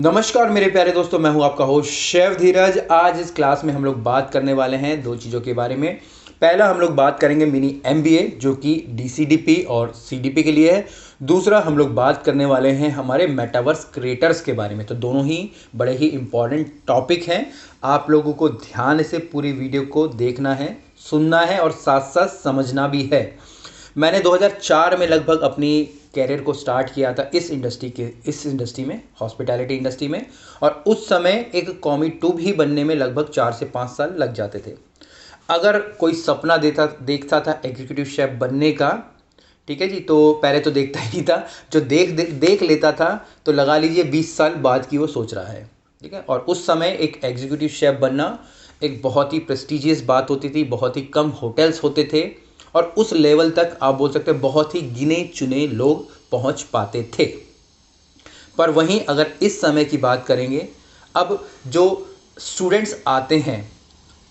नमस्कार मेरे प्यारे दोस्तों, मैं हूं आपका होस्ट शेफ धीरज। आज इस क्लास में हम लोग बात करने वाले हैं दो चीज़ों के बारे में। पहला हम लोग बात करेंगे मिनी एमबीए जो कि डीसीडीपी और सीडीपी के लिए है। दूसरा हम लोग बात करने वाले हैं हमारे मेटावर्स क्रिएटर्स के बारे में। तो दोनों ही बड़े ही इंपॉर्टेंट टॉपिक हैं। आप लोगों को ध्यान से पूरी वीडियो को देखना है, सुनना है और साथ साथ समझना भी है। मैंने 2004 में लगभग अपनी कैरियर को स्टार्ट किया था इस इंडस्ट्री में, हॉस्पिटैलिटी इंडस्ट्री में। और उस समय एक कॉमी 2 भी बनने में लगभग 4 से 5 साल लग जाते थे। अगर कोई सपना देखता था एग्जीक्यूटिव शेफ बनने का, ठीक है जी, तो पहले तो देखता ही नहीं था। जो देख लेता था तो लगा लीजिए 20 साल बाद की वो सोच रहा है, ठीक है। और उस समय एक एग्जीक्यूटिव शेफ बनना एक बहुत ही प्रेस्टिजियस बात होती थी। बहुत ही कम होटल्स होते थे और उस लेवल तक आप बोल सकते हैं बहुत ही गिने चुने लोग पहुंच पाते थे। पर वहीं अगर इस समय की बात करेंगे, अब जो स्टूडेंट्स आते हैं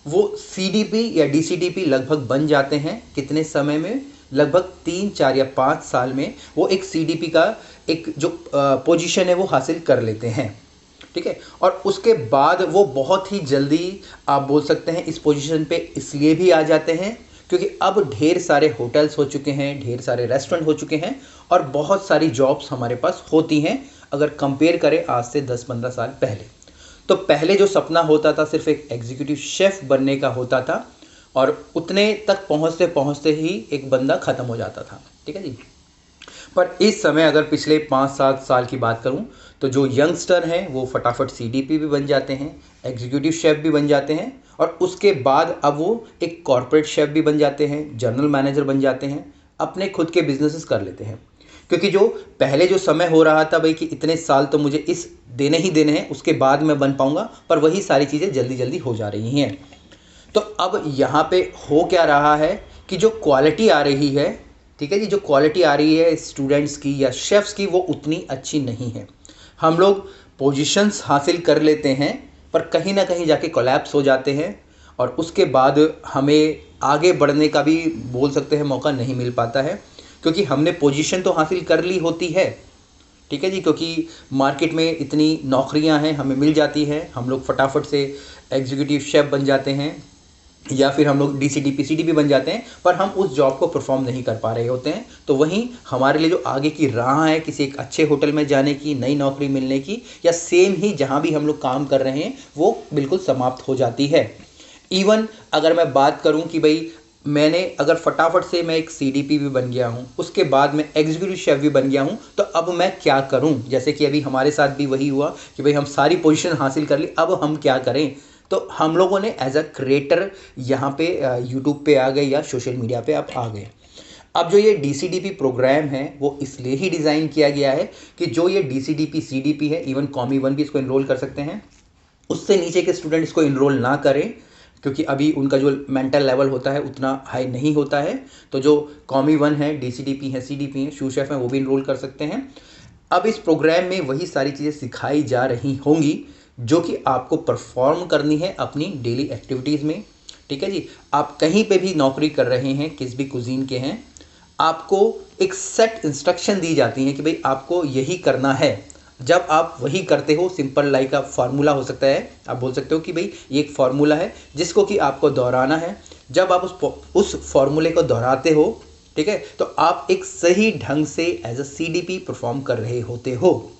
वो सीडीपी या डीसीडीपी लगभग बन जाते हैं। कितने समय में? लगभग 3, 4 या 5 साल में वो एक सीडीपी का एक जो पोजीशन है वो हासिल कर लेते हैं, ठीक है। और उसके बाद वो बहुत ही जल्दी आप बोल सकते हैं इस पोजीशन पे इसलिए भी आ जाते हैं क्योंकि अब ढेर सारे होटल्स हो चुके हैं, ढेर सारे रेस्टोरेंट हो चुके हैं और बहुत सारी जॉब्स हमारे पास होती हैं अगर कंपेयर करें आज से 10-15 साल पहले। तो पहले जो सपना होता था सिर्फ एक एग्जीक्यूटिव शेफ बनने का होता था और उतने तक पहुंचते पहुंचते ही एक बंदा ख़त्म हो जाता था, ठीक है जी। पर इस समय अगर पिछले 5-7 साल की बात करूं तो जो यंगस्टर हैं वो फटाफट सीडीपी भी बन जाते हैं, एग्जीक्यूटिव शेफ भी बन जाते हैं और उसके बाद अब वो एक कॉर्पोरेट शेफ भी बन जाते हैं, जनरल मैनेजर बन जाते हैं, अपने खुद के बिजनेसेस कर लेते हैं। क्योंकि जो पहले जो समय हो रहा था भाई कि इतने साल तो मुझे इस देने ही देने हैं, उसके बाद मैं बन पाऊंगा, पर वही सारी चीज़ें जल्दी जल्दी हो जा रही हैं। तो अब यहाँ पे हो क्या रहा है कि जो क्वालिटी आ रही है, ठीक है जी, जो क्वालिटी आ रही है स्टूडेंट्स की या शेफ्स की वो उतनी अच्छी नहीं है। हम लोग पोजीशंस हासिल कर लेते हैं पर कहीं ना कहीं जाके कोलैप्स हो जाते हैं और उसके बाद हमें आगे बढ़ने का भी बोल सकते हैं मौका नहीं मिल पाता है क्योंकि हमने पोजीशन तो हासिल कर ली होती है, ठीक है जी। क्योंकि मार्केट में इतनी नौकरियां हैं, हमें मिल जाती है, हम लोग फटाफट से एग्जीक्यूटिव शेफ बन जाते हैं या फिर हम लोग डीसीडीपी सीडीपी बन जाते हैं, पर हम उस जॉब को परफॉर्म नहीं कर पा रहे होते हैं। तो वहीं हमारे लिए जो आगे की राह है किसी एक अच्छे होटल में जाने की, नई नौकरी मिलने की या सेम ही जहाँ भी हम लोग काम कर रहे हैं वो बिल्कुल समाप्त हो जाती है। इवन अगर मैं बात करूं कि भाई मैंने अगर फटाफट से मैं एक सीडीपी भी बन गया हूं, उसके बाद मैं एग्जीक्यूटिव शेफ भी बन गया हूं, तो अब मैं क्या करूं? जैसे कि अभी हमारे साथ भी वही हुआ कि भाई हम सारी पोजीशन हासिल कर ली, अब हम क्या करें? तो हम लोगों ने एज अ क्रिएटर यहाँ पे यूट्यूब पे आ गए या सोशल मीडिया पे आप आ गए। अब जो ये डीसीडीपी प्रोग्राम है वो इसलिए ही डिज़ाइन किया गया है कि जो ये डीसीडीपी सीडीपी है, इवन कॉमी 1 भी इसको इनरोल कर सकते हैं, उससे नीचे के स्टूडेंट इसको इनरोल ना करें क्योंकि अभी उनका जो मेंटल लेवल होता है उतना हाई नहीं होता है। तो जो कॉमी 1 है, डीसीडीपी है, सीडीपी है, शू शेफ है, वो भी इनरोल कर सकते हैं। अब इस प्रोग्राम में वही सारी चीज़ें सिखाई जा रही होंगी जो कि आपको परफॉर्म करनी है अपनी डेली एक्टिविटीज़ में, ठीक है जी। आप कहीं पे भी नौकरी कर रहे हैं, किस भी कुजीन के हैं, आपको एक सेट इंस्ट्रक्शन दी जाती हैं कि भाई आपको यही करना है। जब आप वही करते हो, सिंपल लाइक का फार्मूला हो सकता है, आप बोल सकते हो कि भाई ये एक फार्मूला है जिसको कि आपको दोहराना है। जब आप उस फार्मूले को दोहराते हो, ठीक है, तो आप एक सही ढंग से एज अ सीडीपी परफॉर्म कर रहे होते हो।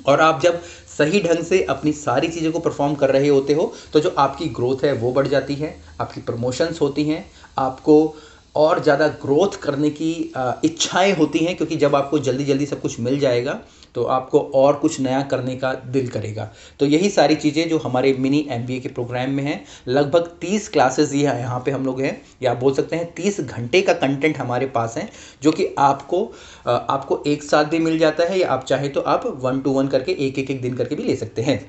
और आप जब सही ढंग से अपनी सारी चीज़ों को परफॉर्म कर रहे होते हो तो जो आपकी ग्रोथ है वो बढ़ जाती है, आपकी प्रमोशंस होती हैं, आपको और ज़्यादा ग्रोथ करने की इच्छाएं होती हैं क्योंकि जब आपको जल्दी जल्दी सब कुछ मिल जाएगा तो आपको और कुछ नया करने का दिल करेगा। तो यही सारी चीज़ें जो हमारे मिनी एमबीए के प्रोग्राम में हैं, लगभग 30 क्लासेस ये यहाँ पे हम लोग हैं, या आप बोल सकते हैं 30 घंटे का कंटेंट हमारे पास है जो कि आपको एक साथ भी मिल जाता है या आप चाहे तो आप 1-to-1 करके एक दिन करके भी ले सकते हैं।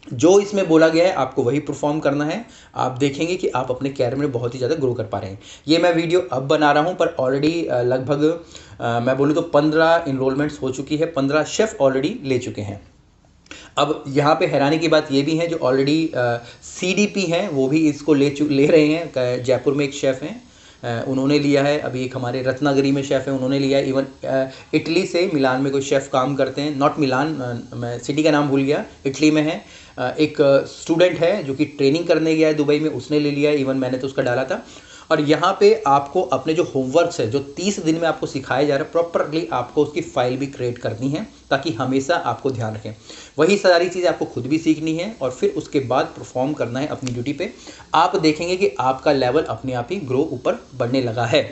जो इसमें बोला गया है आपको वही परफॉर्म करना है। आप देखेंगे कि आप अपने कैरियर में बहुत ही ज़्यादा ग्रो कर पा रहे हैं। ये मैं वीडियो अब बना रहा हूँ पर ऑलरेडी लगभग मैं बोलूँ तो 15 इनरोलमेंट्स हो चुकी है, 15 शेफ़ ऑलरेडी ले चुके हैं। अब यहाँ पे हैरानी की बात ये भी है, जो ऑलरेडी सीडीपी हैं वो भी इसको ले रहे हैं। जयपुर में एक शेफ़ हैं उन्होंने लिया है। अभी एक हमारे रत्नागिरी में शेफ़ है, उन्होंने लिया है। इवन इटली से मिलान में कोई शेफ़ काम करते हैं, नॉट मिलान, मैं सिटी का नाम भूल गया, इटली में है। एक स्टूडेंट है जो कि ट्रेनिंग करने गया है दुबई में, उसने ले लिया है। इवन मैंने तो उसका डाला था। और यहाँ पे आपको अपने जो होमवर्क्स है जो 30 दिन में आपको सिखाया जा रहा है, प्रॉपरली आपको उसकी फाइल भी क्रिएट करनी है ताकि हमेशा आपको ध्यान रखें। वही सारी चीज़ें आपको खुद भी सीखनी है और फिर उसके बाद परफॉर्म करना है अपनी ड्यूटी पे। आप देखेंगे कि आपका लेवल अपने आप ही ग्रो ऊपर बढ़ने लगा है।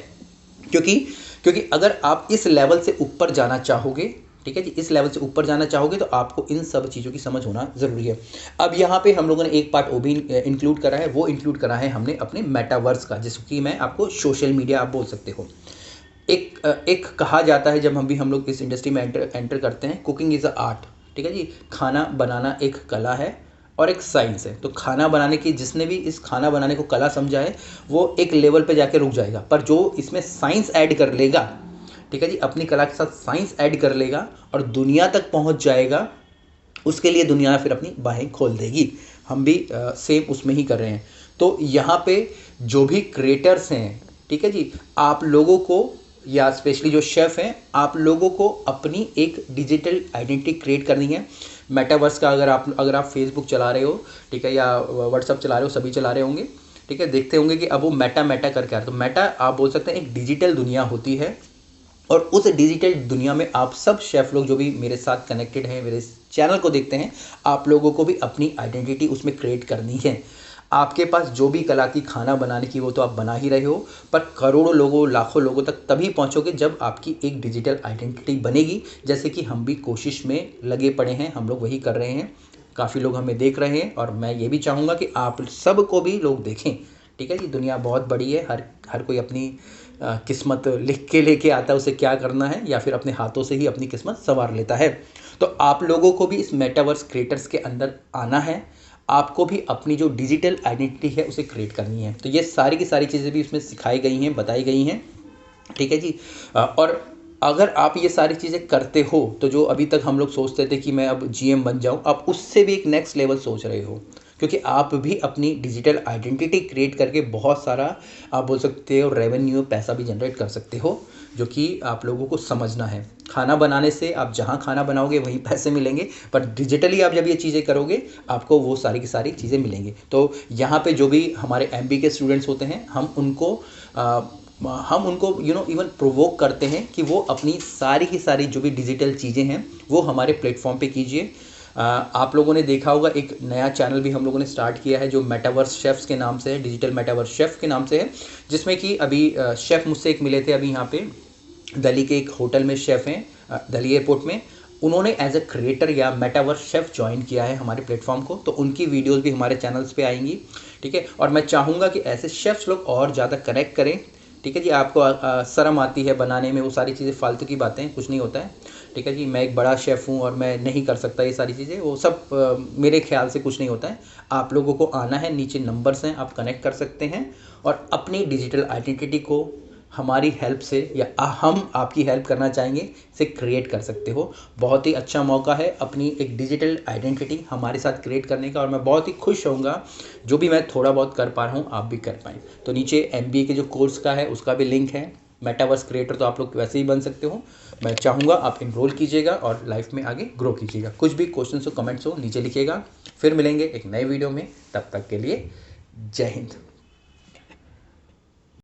क्योंकि अगर आप इस लेवल से ऊपर जाना चाहोगे, ठीक है जी, इस लेवल से ऊपर जाना चाहोगे तो आपको इन सब चीज़ों की समझ होना ज़रूरी है। अब यहाँ पे हम लोगों ने एक पार्ट वो भी इंक्लूड करा है, वो इंक्लूड करा है हमने अपने मेटावर्स का, जिसकी मैं आपको सोशल मीडिया आप बोल सकते हो। एक कहा जाता है जब हम लोग इस इंडस्ट्री में एंटर करते हैं, कुकिंग इज़ अ आर्ट, ठीक है जी। खाना बनाना एक कला है और एक साइंस है। तो खाना बनाने की, जिसने भी इस खाना बनाने को कला समझा है वो एक लेवल पे जाके रुक जाएगा, पर जो इसमें साइंस ऐड कर लेगा, ठीक है जी, अपनी कला के साथ साइंस ऐड कर लेगा और दुनिया तक पहुंच जाएगा, उसके लिए दुनिया फिर अपनी बाहें खोल देगी। हम भी सेम उसमें ही कर रहे हैं। तो यहाँ पे जो भी क्रिएटर्स हैं, ठीक है जी, आप लोगों को या स्पेशली जो शेफ़ हैं, आप लोगों को अपनी एक डिजिटल आइडेंटिटी क्रिएट करनी है। मेटावर्स का अगर आप फेसबुक चला रहे हो, ठीक है, या व्हाट्सअप चला रहे हो, सभी चला रहे होंगे, ठीक है, देखते होंगे कि अब वो मेटा करके आ रहा है। तो मेटा आप बोल सकते हैं एक डिजिटल दुनिया होती है और उस डिजिटल दुनिया में आप सब शेफ़ लोग जो भी मेरे साथ कनेक्टेड हैं, मेरे चैनल को देखते हैं, आप लोगों को भी अपनी आइडेंटिटी उसमें क्रिएट करनी है। आपके पास जो भी कला की खाना बनाने की वो तो आप बना ही रहे हो, पर करोड़ों लोगों, लाखों लोगों तक तभी पहुंचोगे जब आपकी एक डिजिटल आइडेंटिटी बनेगी। जैसे कि हम भी कोशिश में लगे पड़े हैं, हम लोग वही कर रहे हैं। काफ़ी लोग हमें देख रहे हैं और मैं ये भी चाहूँगा कि आप सबको भी लोग देखें, ठीक है जी। दुनिया बहुत बड़ी है, हर कोई अपनी किस्मत लिख के लेके आता है, उसे क्या करना है, या फिर अपने हाथों से ही अपनी किस्मत संवार लेता है। तो आप लोगों को भी इस मेटावर्स क्रिएटर्स के अंदर आना है, आपको भी अपनी जो डिजिटल आइडेंटिटी है उसे क्रिएट करनी है। तो ये सारी की सारी चीज़ें भी उसमें सिखाई गई हैं, बताई गई हैं, ठीक है जी। और अगर आप ये सारी चीज़ें करते हो तो जो अभी तक हम लोग सोचते थे कि मैं अब जीएम बन जाऊं, आप उससे भी एक नेक्स्ट लेवल सोच रहे हो, क्योंकि आप भी अपनी डिजिटल आइडेंटिटी क्रिएट करके बहुत सारा, आप बोल सकते हो, रेवेन्यू, पैसा भी जनरेट कर सकते हो, जो कि आप लोगों को समझना है। खाना बनाने से आप जहाँ खाना बनाओगे वहीं पैसे मिलेंगे, पर डिजिटली आप जब ये चीज़ें करोगे आपको वो सारी की सारी चीज़ें मिलेंगी। तो यहाँ पे जो भी हमारे एमबी के स्टूडेंट्स होते हैं, हम उनको इवन प्रोवोक करते हैं कि वो अपनी सारी की सारी जो भी डिजिटल चीज़ें हैं वो हमारे प्लेटफॉर्म पे कीजिए। आप लोगों ने देखा होगा एक नया चैनल भी हम लोगों ने स्टार्ट किया है जो मेटावर्स शेफ्स के नाम से है, डिजिटल मेटावर्स शेफ़ के नाम से है, जिसमें कि अभी शेफ़ मुझसे एक मिले थे अभी यहाँ पे दिल्ली के एक होटल में, शेफ़ हैं दिल्ली एयरपोर्ट में। उन्होंने एज अ क्रिएटर या मेटावर्स शेफ़ ज्वाइन किया है हमारे प्लेटफॉर्म को, तो उनकी वीडियोस भी हमारे चैनल्स पे आएंगी, ठीक है। और मैं चाहूँगा कि ऐसे शेफ्स लोग और ज़्यादा कनेक्ट करें, ठीक है जी। आपको शर्म आती है बनाने में, वो सारी चीज़ें फालतू की बातें, कुछ नहीं होता है, ठीक है जी। मैं एक बड़ा शेफ़ हूँ और मैं नहीं कर सकता ये सारी चीज़ें, वो सब मेरे ख्याल से कुछ नहीं होता है। आप लोगों को आना है, नीचे नंबर्स हैं, आप कनेक्ट कर सकते हैं और अपनी डिजिटल आइडेंटिटी को हमारी हेल्प से, या हम आपकी हेल्प करना चाहेंगे, से क्रिएट कर सकते हो। बहुत ही अच्छा मौका है अपनी एक डिजिटल आइडेंटिटी हमारे साथ क्रिएट करने का, और मैं बहुत ही खुश होऊंगा जो भी मैं थोड़ा बहुत कर पा रहा हूँ आप भी कर पाएँ। तो नीचे एमबीए के जो कोर्स का है उसका भी लिंक है। मेटावर्स क्रिएटर तो आप लोग वैसे ही बन सकते हो। मैं चाहूँगा आप इनरोल कीजिएगा और लाइफ में आगे ग्रो कीजिएगा। कुछ भी क्वेश्चन हो, कमेंट्स हो, नीचे लिखिएगा। फिर मिलेंगे एक नए वीडियो में, तब तक के लिए जय हिंद।